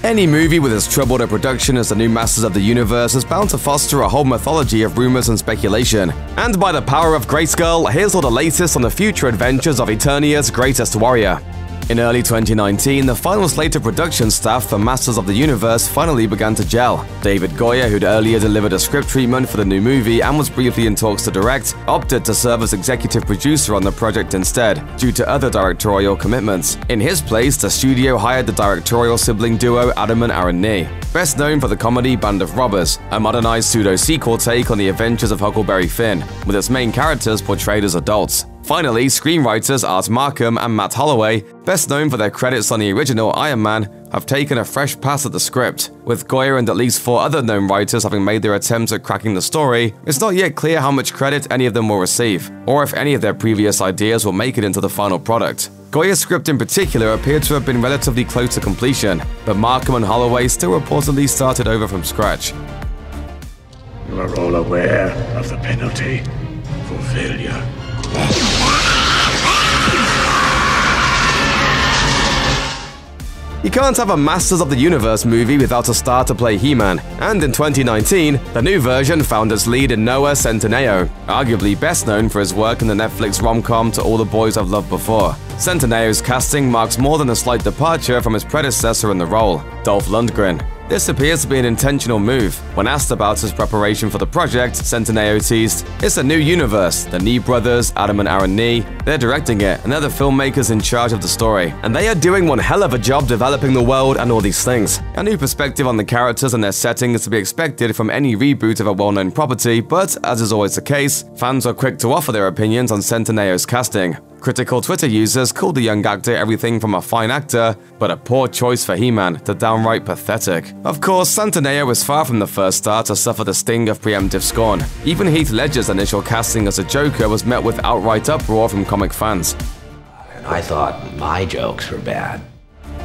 Any movie with as troubled a production as the new Masters of the Universe is bound to foster a whole mythology of rumors and speculation. And by the power of Grayskull, here's all the latest on the future adventures of Eternia's greatest warrior. In early 2019, the final slate of production staff for Masters of the Universe finally began to gel. David Goyer, who'd earlier delivered a script treatment for the new movie and was briefly in talks to direct, opted to serve as executive producer on the project instead, due to other directorial commitments. In his place, the studio hired the directorial sibling duo Adam and Aaron Nee, best known for the comedy Band of Robbers, a modernized pseudo-sequel take on the adventures of Huckleberry Finn, with its main characters portrayed as adults. Finally, screenwriters Art Markham and Matt Holloway, best known for their credits on the original Iron Man, have taken a fresh pass at the script. With Goyer and at least 4 other known writers having made their attempts at cracking the story, it's not yet clear how much credit any of them will receive, or if any of their previous ideas will make it into the final product. Goyer's script in particular appeared to have been relatively close to completion, but Markham and Holloway still reportedly started over from scratch. You are all aware of the penalty for failure. You can't have a Masters of the Universe movie without a star to play He-Man, and in 2019, the new version found its lead in Noah Centineo, arguably best known for his work in the Netflix rom-com To All the Boys I've Loved Before. Centineo's casting marks more than a slight departure from his predecessor in the role, Dolph Lundgren. This appears to be an intentional move. When asked about his preparation for the project, Centineo teased, "It's a new universe. The Nee brothers, Adam and Aaron Nee, they're directing it, and they're the filmmakers in charge of the story. And they are doing one hell of a job developing the world and all these things. A new perspective on the characters and their setting is to be expected from any reboot of a well-known property, but, as is always the case, fans are quick to offer their opinions on Centineo's casting. Critical Twitter users called the young actor everything from a fine actor, but a poor choice for He-Man, to downright pathetic. Of course, Centineo was far from the first star to suffer the sting of preemptive scorn. Even Heath Ledger's initial casting as a Joker was met with outright uproar from comic fans. I thought my jokes were bad.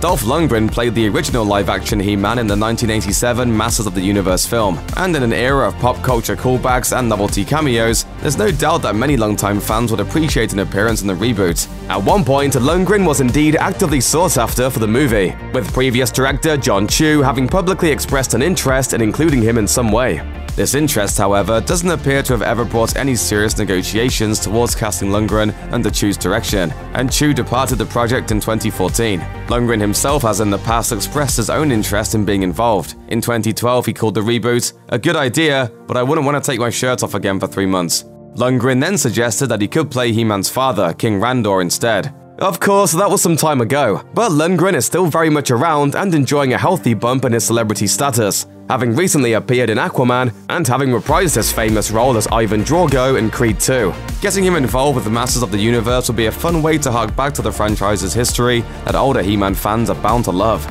Dolph Lundgren played the original live-action He-Man in the 1987 Masters of the Universe film, and in an era of pop culture callbacks and novelty cameos, there's no doubt that many longtime fans would appreciate an appearance in the reboot. At one point, Lundgren was indeed actively sought after for the movie, with previous director John Chu having publicly expressed an interest in including him in some way. This interest, however, doesn't appear to have ever brought any serious negotiations towards casting Lundgren under Chu's direction, and Chu departed the project in 2014. Lundgren himself has in the past expressed his own interest in being involved. In 2012, he called the reboot a good idea, but I wouldn't want to take my shirt off again for 3 months. Lundgren then suggested that he could play He-Man's father, King Randor, instead. Of course, that was some time ago, but Lundgren is still very much around and enjoying a healthy bump in his celebrity status, having recently appeared in Aquaman and having reprised his famous role as Ivan Drago in Creed II. Getting him involved with the Masters of the Universe will be a fun way to hark back to the franchise's history that older He-Man fans are bound to love.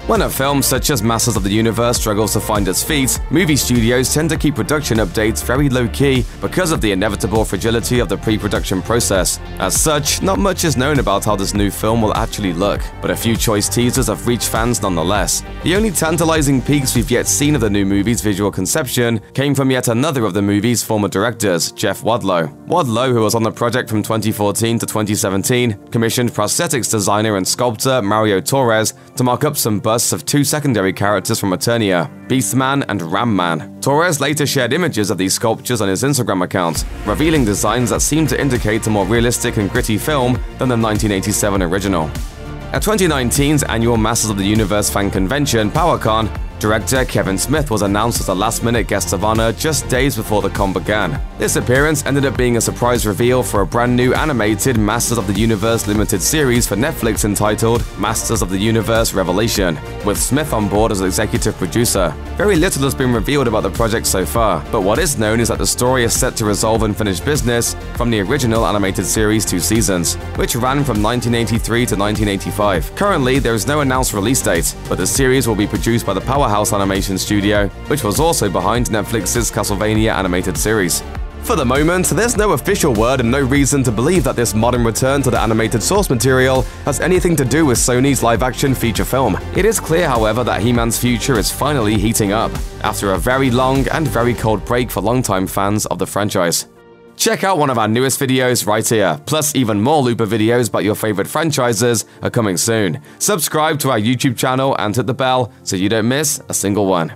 When a film such as Masters of the Universe struggles to find its feet, movie studios tend to keep production updates very low-key because of the inevitable fragility of the pre-production process. As such, not much is known about how this new film will actually look, but a few choice teasers have reached fans nonetheless. The only tantalizing peeks we've yet seen of the new movie's visual conception came from yet another of the movie's former directors, Jeff Wadlow. Wadlow, who was on the project from 2014 to 2017, commissioned prosthetics designer and sculptor Mario Torres to mock up some busts of 2 secondary characters from Eternia, Beastman and Ramman. Torres later shared images of these sculptures on his Instagram account, revealing designs that seemed to indicate a more realistic and gritty film than the 1987 original. At 2019's annual Masters of the Universe fan convention, PowerCon, director Kevin Smith was announced as a last-minute guest of honor just days before the con began. This appearance ended up being a surprise reveal for a brand new animated Masters of the Universe limited series for Netflix entitled Masters of the Universe Revelation, with Smith on board as executive producer. Very little has been revealed about the project so far, but what is known is that the story is set to resolve unfinished business from the original animated series' 2 seasons, which ran from 1983 to 1985. Currently, there is no announced release date, but the series will be produced by the Powerhouse Animation Studio, which was also behind Netflix's Castlevania animated series. For the moment, there's no official word and no reason to believe that this modern return to the animated source material has anything to do with Sony's live-action feature film. It is clear, however, that He-Man's future is finally heating up, after a very long and very cold break for longtime fans of the franchise. Check out one of our newest videos right here. Plus, even more Looper videos about your favorite franchises are coming soon. Subscribe to our YouTube channel and hit the bell so you don't miss a single one.